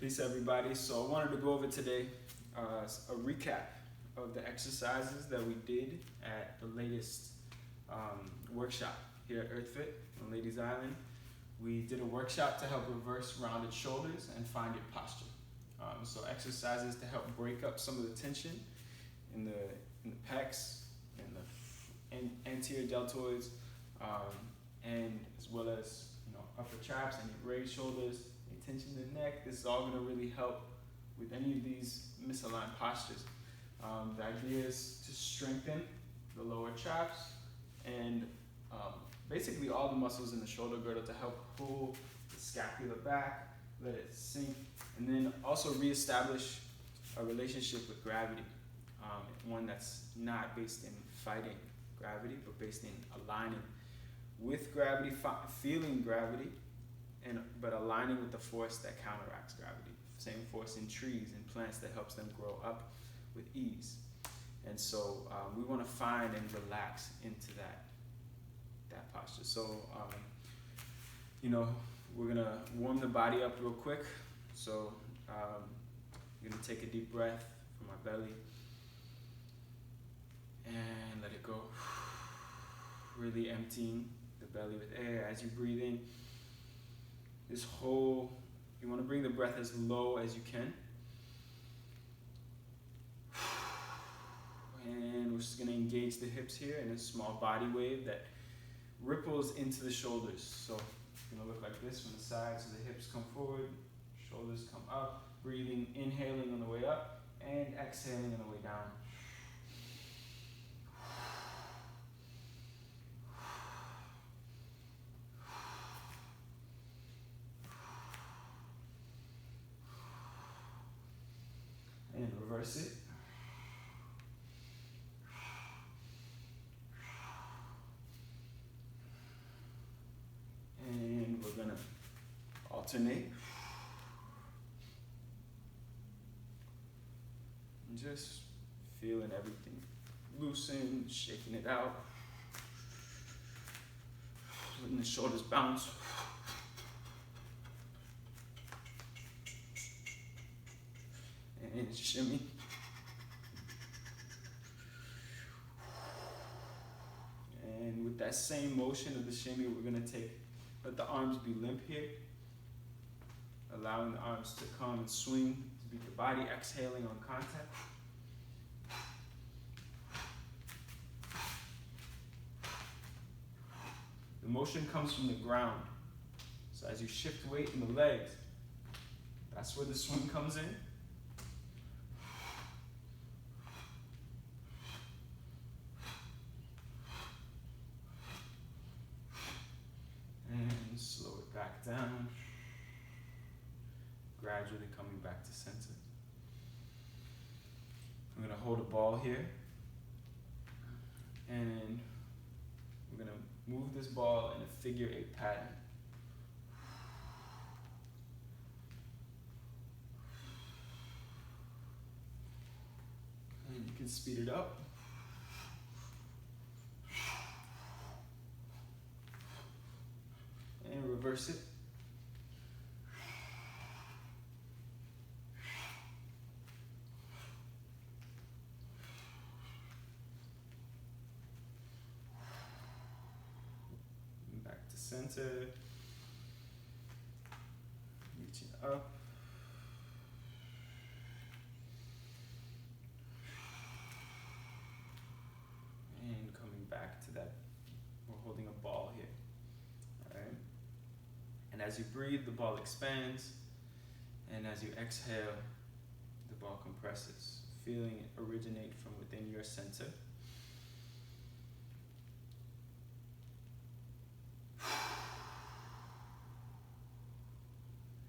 Peace, everybody. So I wanted to go over today a recap of the exercises that we did at the latest workshop here at EarthFIT on Ladies Island. We did a workshop to help reverse rounded shoulders and find your posture. So exercises to help break up some of the tension in the pecs, in the anterior deltoids, and as well as upper traps and your raised shoulders, tension in the neck. This is all going to really help with any of these misaligned postures. The idea is to strengthen the lower traps and basically all the muscles in the shoulder girdle to help pull the scapula back, let it sink, and then also reestablish a relationship with gravity, one that's not based in fighting gravity, but based in aligning with gravity, feeling gravity, but aligning with the force that counteracts gravity. Same force in trees and plants that helps them grow up with ease. And so we want to find and relax into that posture. So, we're going to warm the body up real quick. So I'm going to take a deep breath from my belly and let it go. Really emptying the belly with air as you breathe in. You want to bring the breath as low as you can. And we're just going to engage the hips here in a small body wave that ripples into the shoulders. So it's going to look like this from the side. So the hips come forward, shoulders come up, breathing, inhaling on the way up, and exhaling on the way down. And reverse it. And we're gonna alternate. And just feeling everything loosen, shaking it out. Letting the shoulders bounce. And shimmy. And with that same motion of the shimmy, we're going to let the arms be limp here. Allowing the arms to come and swing to beat the body, exhaling on contact. The motion comes from the ground. So as you shift weight in the legs, that's where the swing comes in. And slow it back down, gradually coming back to center. I'm going to hold a ball here, and we're going to move this ball in a figure 8 pattern. And you can speed it up. And reverse it. And back to center. Reaching up. And coming back to that. We're holding a ball here. Alright? And as you breathe, the ball expands, and as you exhale, the ball compresses, feeling it originate from within your center.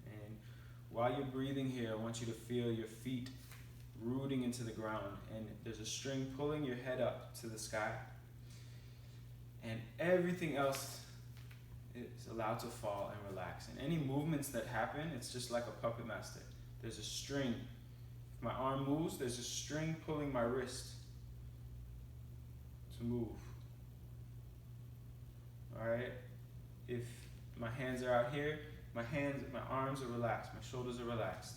And while you're breathing here, I want you to feel your feet rooting into the ground, and there's a string pulling your head up to the sky, and everything else is allowed to fall and relax. And any movements that happen, it's just like a puppet master. There's a string. If my arm moves, there's a string pulling my wrist to move. All right? If my hands are out here, my arms are relaxed, my shoulders are relaxed.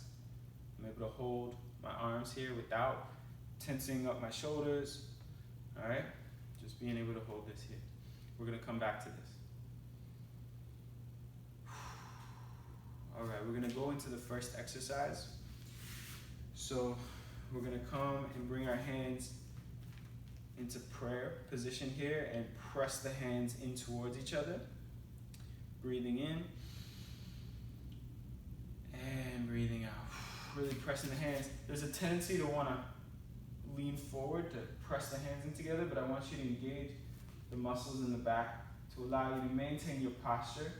I'm able to hold my arms here without tensing up my shoulders. All right, just being able to hold this here. We're gonna come back to this. All right, we're gonna go into the first exercise. So we're gonna come and bring our hands into prayer position here and press the hands in towards each other. Breathing in and breathing out. Really pressing the hands. There's a tendency to want to lean forward to press the hands in together, but I want you to engage the muscles in the back to allow you to maintain your posture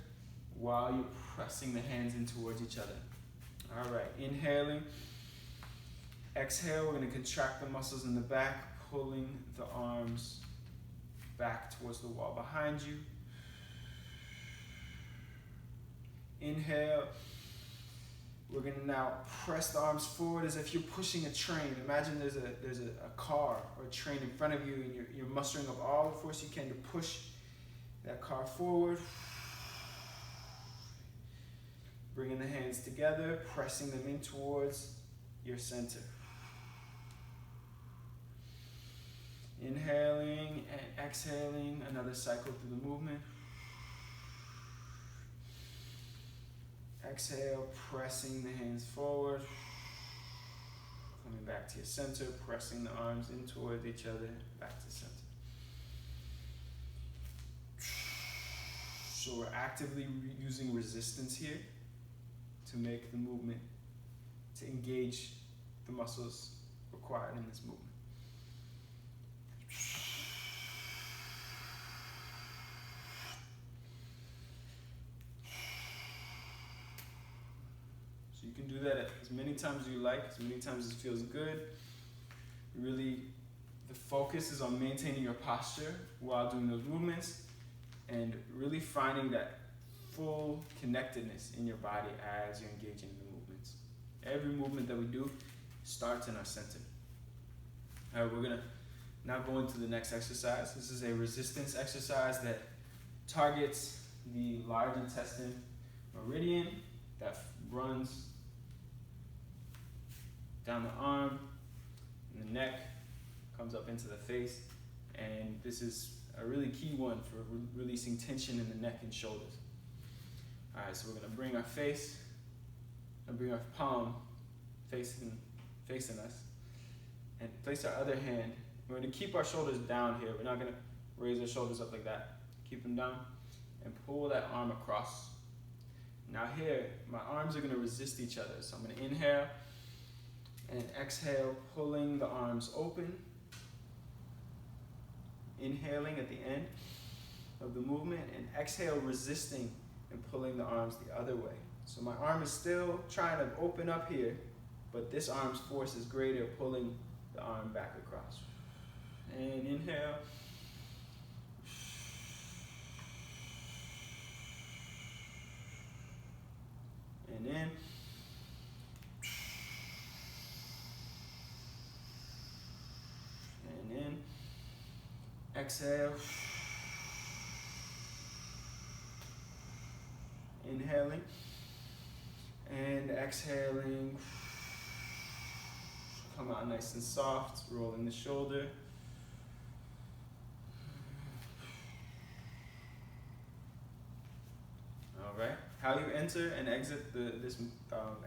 while you're pressing the hands in towards each other. All right, inhaling. Exhale, we're going to contract the muscles in the back, pulling the arms back towards the wall behind you. Inhale. We're going to now press the arms forward as if you're pushing a train. Imagine there's a car or a train in front of you, and you're mustering up all the force you can to push that car forward. Bringing the hands together, pressing them in towards your center. Inhaling and exhaling, another cycle through the movement. Exhale, pressing the hands forward. Coming back to your center, pressing the arms in towards each other, back to center. So we're actively using resistance here to make the movement, to engage the muscles required in this movement. You can do that as many times as you like, as many times as it feels good. Really, the focus is on maintaining your posture while doing those movements and really finding that full connectedness in your body as you're engaging in the movements. Every movement that we do starts in our center. All right, we're gonna now go into the next exercise. This is a resistance exercise that targets the large intestine meridian that runs down the arm and the neck, comes up into the face, and this is a really key one for releasing tension in the neck and shoulders. All right, so we're gonna bring our face and bring our palm facing us, and place our other hand. We're gonna keep our shoulders down here. We're not gonna raise our shoulders up like that. Keep them down and pull that arm across. Now here, my arms are gonna resist each other. So I'm gonna inhale and exhale, pulling the arms open. Inhaling at the end of the movement, and exhale, resisting and pulling the arms the other way. So my arm is still trying to open up here, but this arm's force is greater, pulling the arm back across. And inhale. And in. And in. Exhale. Inhaling. And exhaling. Come out nice and soft, rolling the shoulder. All right. How you enter and exit this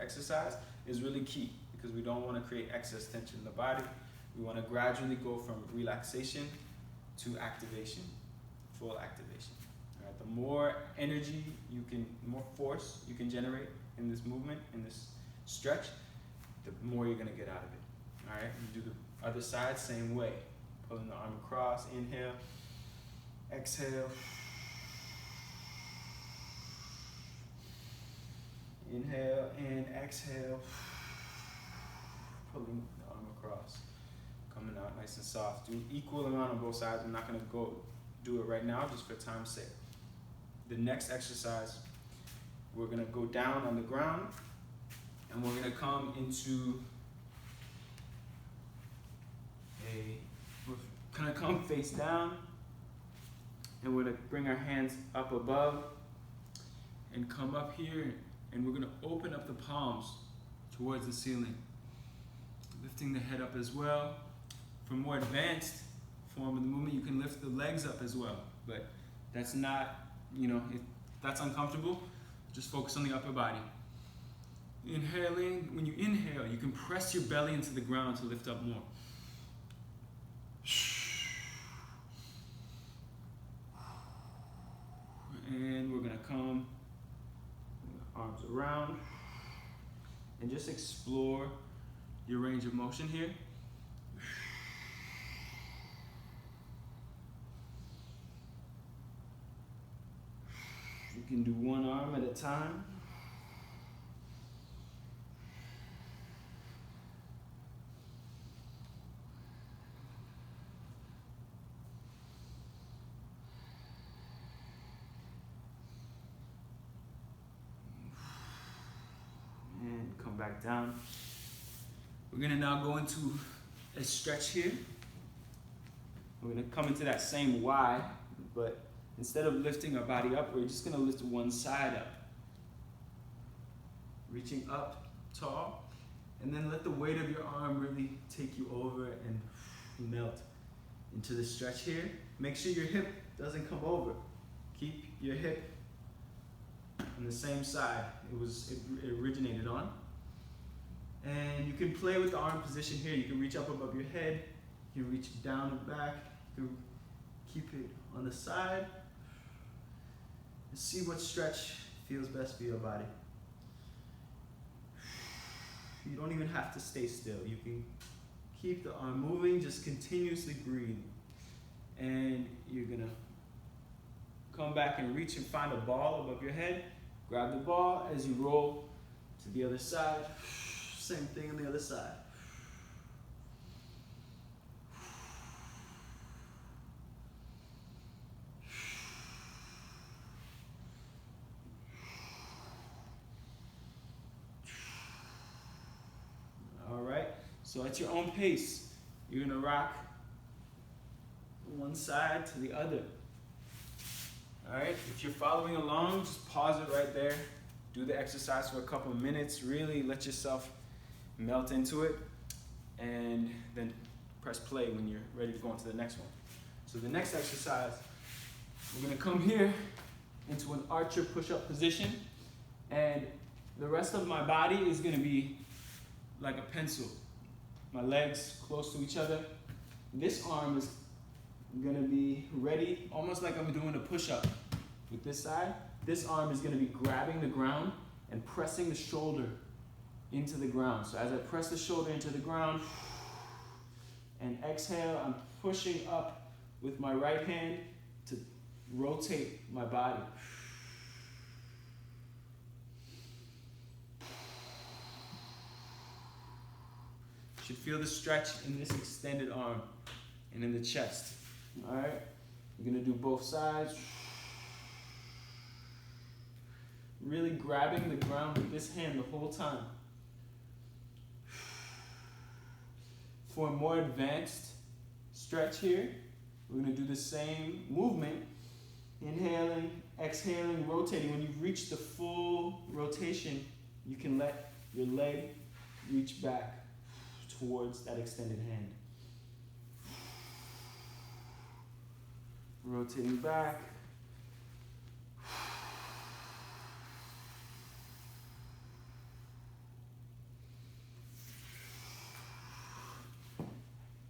exercise is really key, because we don't want to create excess tension in the body. We want to gradually go from relaxation to activation, full activation. All right. The more energy more force you can generate in this movement, in this stretch, the more you're going to get out of it. All right. You do the other side, same way. Pulling the arm across, inhale, exhale. Inhale and exhale, pulling the arm across, coming out nice and soft. Do equal amount on both sides. I'm not gonna go do it right now, just for time's sake. The next exercise, we're gonna go down on the ground, and we're gonna come into we're gonna come face down, and we're gonna bring our hands up above, and come up here. And we're going to open up the palms towards the ceiling. Lifting the head up as well. For more advanced form of the movement, you can lift the legs up as well. But that's not, if that's uncomfortable, just focus on the upper body. Inhaling, when you inhale, you can press your belly into the ground to lift up more. And we're gonna come arms around and just explore your range of motion here. You can do one arm at a time. And come back down. We're gonna now go into a stretch here. We're gonna come into that same Y, but instead of lifting our body up, we're just gonna lift one side up. Reaching up tall, and then let the weight of your arm really take you over and melt into the stretch here. Make sure your hip doesn't come over. Keep your hip on the same side it originated on. And you can play with the arm position here. You can reach up above your head, you can reach down and back, you can keep it on the side. And see what stretch feels best for your body. You don't even have to stay still. You can keep the arm moving, just continuously breathe. And you're gonna come back and reach and find a ball above your head. Grab the ball as you roll to the other side. Same thing on the other side. All right, so at your own pace, you're gonna rock one side to the other. All right, if you're following along, just pause it right there. Do the exercise for a couple of minutes. Really let yourself melt into it, and then press play when you're ready to go on to the next one. So the next exercise, we're gonna come here into an archer push-up position, and the rest of my body is gonna be like a pencil. My legs close to each other. This arm is gonna be ready, almost like I'm doing a push-up. With this side, this arm is gonna be grabbing the ground and pressing the shoulder into the ground. So as I press the shoulder into the ground and exhale, I'm pushing up with my right hand to rotate my body. You should feel the stretch in this extended arm and in the chest. All right, we're gonna do both sides. Really grabbing the ground with this hand the whole time. For a more advanced stretch here, we're gonna do the same movement. Inhaling, exhaling, rotating. When you've reached the full rotation, you can let your leg reach back towards that extended hand. Rotating back.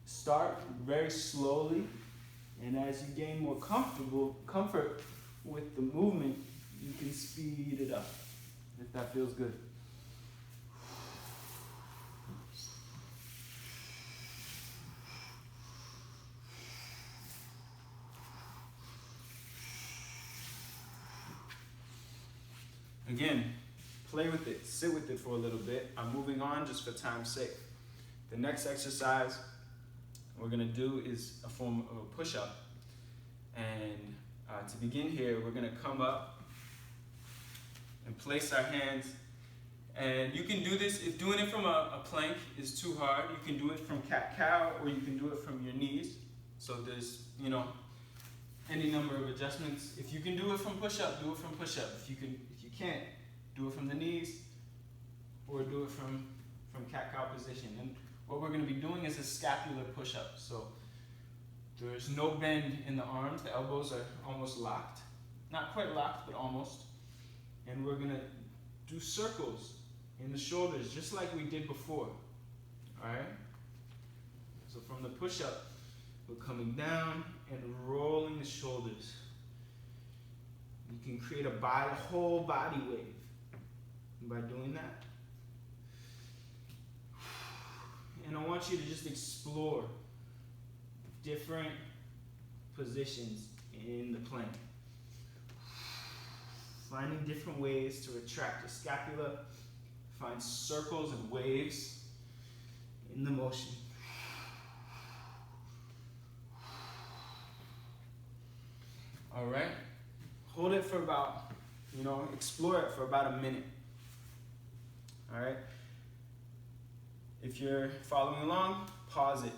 Start very slowly, and as you gain more comfort with the movement, you can speed it up, if that feels good. Again, play with it, sit with it for a little bit. I'm moving on just for time's sake. The next exercise we're gonna do is a form of a push-up. And to begin here, we're gonna come up and place our hands. And you can do this, if doing it from a plank is too hard, you can do it from cat-cow, or you can do it from your knees. So there's, any number of adjustments. If you can do it from push-up, do it from push-up. If you can't, do it from the knees or do it from cat-cow position. And what we're going to be doing is a scapular push-up. So there's no bend in the arms. The elbows are almost locked. Not quite locked, but almost. And we're going to do circles in the shoulders, just like we did before. All right? So from the push-up, we're coming down and rolling the shoulders. You can create a whole body wave by doing that. And I want you to just explore different positions in the plank. Finding different ways to retract your scapula. Find circles and waves in the motion. All right? Hold it for about, explore it for about a minute. All right? If you're following along, pause it,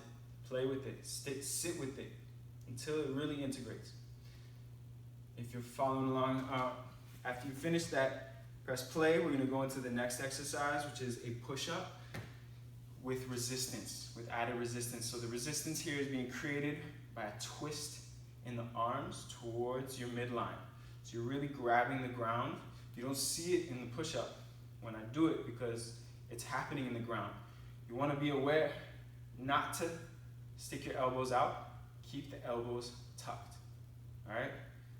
play with it, sit with it until it really integrates. If you're following along, after you finish that, press play. We're going to go into the next exercise, which is a push-up with resistance, with added resistance. So the resistance here is being created by a twist in the arms towards your midline. So you're really grabbing the ground. You don't see it in the push-up when I do it because it's happening in the ground. You want to be aware not to stick your elbows out. Keep the elbows tucked, all right?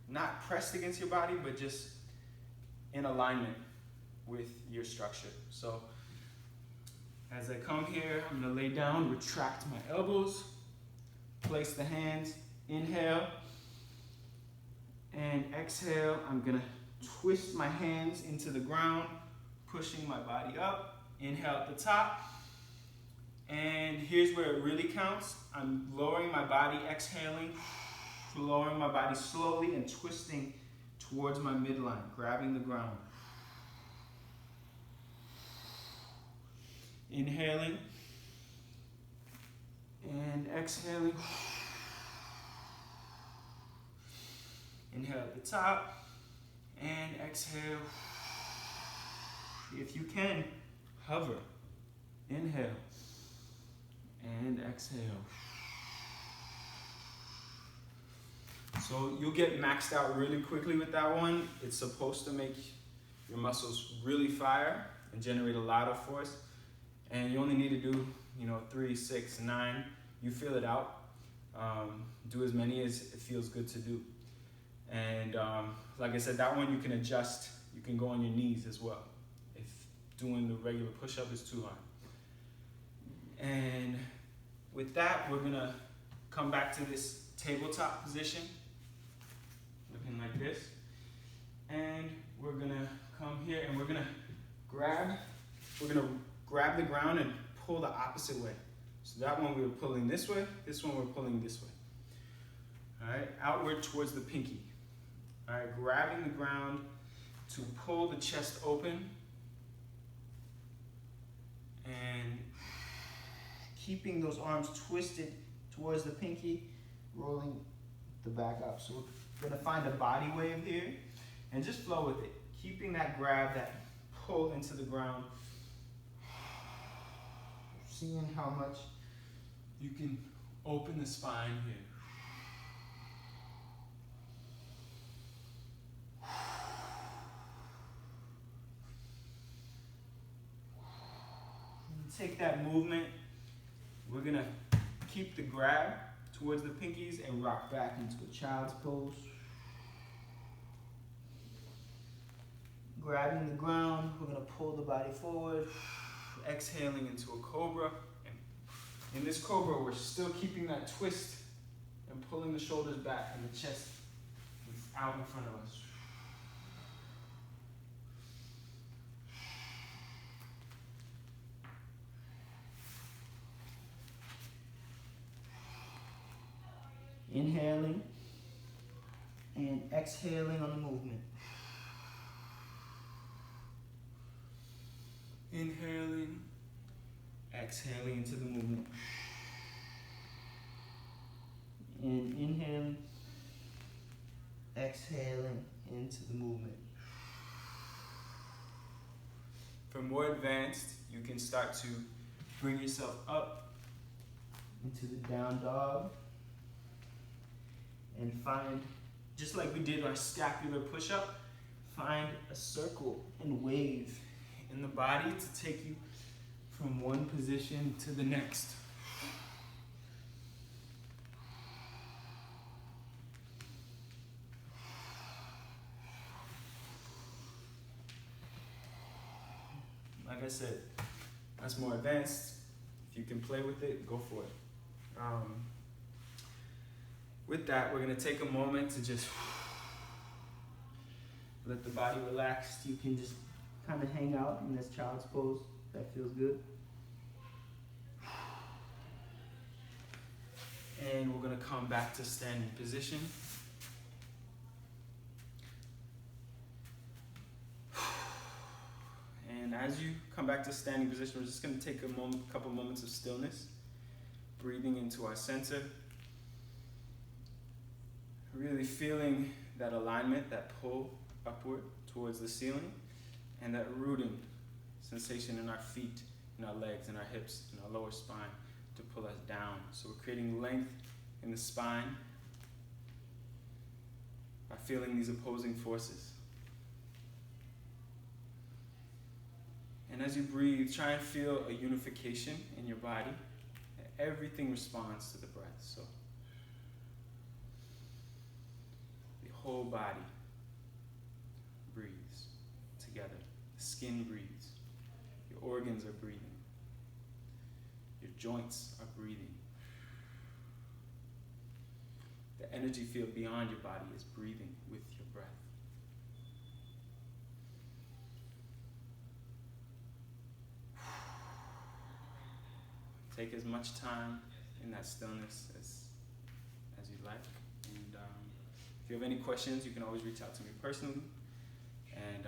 Not pressed against your body, but just in alignment with your structure. So as I come here, I'm going to lay down, retract my elbows, place the hands, inhale, and exhale. I'm going to twist my hands into the ground, pushing my body up. Inhale at the top. And here's where it really counts. I'm lowering my body, exhaling, lowering my body slowly and twisting towards my midline, grabbing the ground. Inhaling and exhaling. Inhale at the top and exhale. If you can, hover. Inhale and exhale. So you'll get maxed out really quickly with that one. It's supposed to make your muscles really fire and generate a lot of force. And you only need to do, 3, 6, 9. You feel it out. Do as many as it feels good to do. And like I said, that one you can adjust. You can go on your knees as well if doing the regular push-up is too hard. And with that, we're gonna come back to this tabletop position, looking like this. And we're gonna come here and we're gonna grab the ground and pull the opposite way. So that one we were pulling this way, this one we're pulling this way. All right, outward towards the pinky. All right, grabbing the ground to pull the chest open and keeping those arms twisted towards the pinky, rolling the back up. So we're gonna find a body wave here and just flow with it. Keeping that grab, that pull into the ground. Seeing how much you can open the spine here. Take that movement. We're gonna keep the grab towards the pinkies and rock back into a child's pose. Grabbing the ground, we're gonna pull the body forward, exhaling into a cobra. And in this cobra, we're still keeping that twist and pulling the shoulders back and the chest out in front of us. Inhaling and exhaling on the movement. Inhaling, exhaling into the movement. And inhaling, exhaling into the movement. For more advanced, you can start to bring yourself up into the down dog and find, just like we did our scapular push-up, find a circle and wave in the body to take you from one position to the next. Like I said, that's more advanced. If you can play with it, go for it. With that, we're gonna take a moment to just let the body relax. You can just kind of hang out in this child's pose. That feels good. And we're gonna come back to standing position. And as you come back to standing position, we're just going to take a couple moments of stillness, breathing into our center, really feeling that alignment, that pull upward towards the ceiling, and that rooting sensation in our feet, in our legs, in our hips, in our lower spine to pull us down. So we're creating length in the spine by feeling these opposing forces. And as you breathe, try and feel a unification in your body. Everything responds to the breath. So the whole body breathes together. The skin breathes. Your organs are breathing. Your joints are breathing. The energy field beyond your body is breathing with your breath. Take as much time in that stillness as you'd like. And if you have any questions, you can always reach out to me personally. And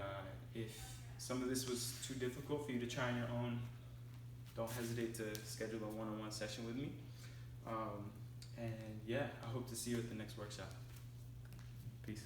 if some of this was too difficult for you to try on your own, don't hesitate to schedule a one-on-one session with me. And yeah, I hope to see you at the next workshop. Peace.